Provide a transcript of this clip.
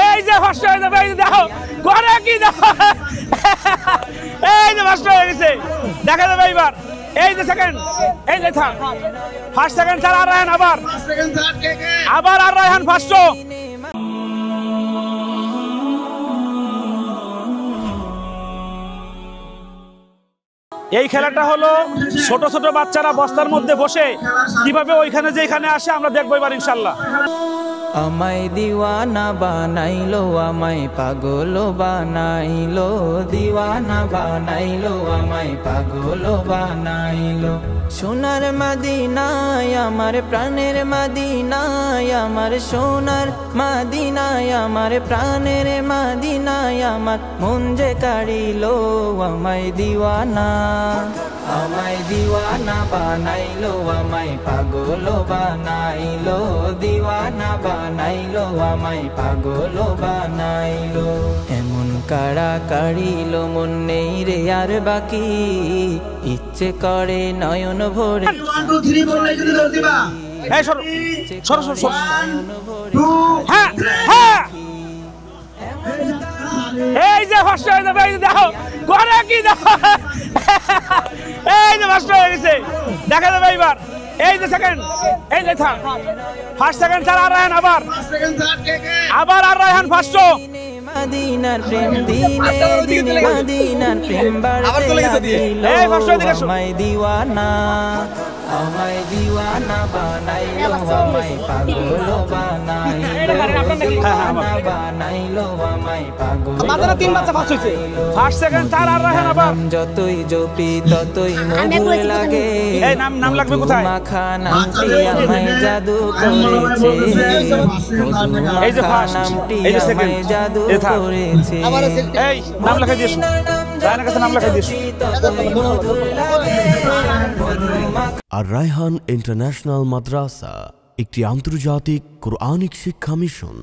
এই যে ফার্স্ট হয়ে যাবে, এই যে দেখো করে কি দেখো, এই যে ফার্স্ট হয়ে গেছে, দেখা যাবে এইবার। এই যে সেকেন্ড, এই যে থার্ড, ফার্স্ট সেকেন্ড থার্ড আর রায়হান, আবার আর রায়হান ফার্স্ট। এই খেলাটা হলো ছোট ছোট বাচ্চারা বস্তার মধ্যে বসে কিভাবে ওইখানে যেখানে আসে আমরা দেখবো এবার ইনশাল্লাহ। আমায় দিওয়ানা বানাইলো, আমায় পাগল বানাইলো, দিওয়ানা বানাইলো, আমায় পাগল বানাইলো। সোনার মদিনায় আমার প্রাণের মদিনায়, আমার সোনার মদিনায় আমার প্রাণের মদিনায়, আমার মন যে কাড়িলো আমায় দিওয়ানা, আমায় দিওয়ানা বানাইলো, আমায় পাগল বানাইলো, দিওয়ানা বানাইলো, আমায় পাগল বানাইলো। এমন কাড়া কাড়িলো মন নেই রে আর বাকি, ইচ্ছে করে নয়ন ভরে। এই যে ফার্স্ট হয়ে যাবে, এই যে দেখো করে কি দেখো, এই যে ফার্স্ট হয়ে গেছে, দেখা যাবে এইবার। এই যে সেকেন্ড, এই যে থার্ড, ফার্স্ট সেকেন্ড থার্ড আর রায়হান, আবার আর রায়হান ফার্স্ট। মদিনার প্রেম দিনে দিনে মদিনার প্রেম বাড়তে লাগিলো, আমায় দিওয়ানা, আমায় দিওয়ানা বানাইলো, আমায় পাগল বানাইলো, দিওয়ানা বানাইলো, আমায় পাগল বানাইলো। ফার্স্ট সেকেন্ড থার্ড আর রায়হান আবার। যতই জপি ততই মধুর লাগে, এই নাম লাগবে কোথায়? মাখা নামটি আমায় জাদু করেছে, এই যে ফার্স্ট, এই যে সেকেন্ড, জাদু করেছে। এই নাম লেখা দিয়েছো, রায়হানের কাছে নাম লেখা দিয়েছো। আর রায়হান ইন্টারন্যাশনাল মাদ্রাসা একটি আন্তর্জাতিক কোরআনিক শিক্ষা মিশন।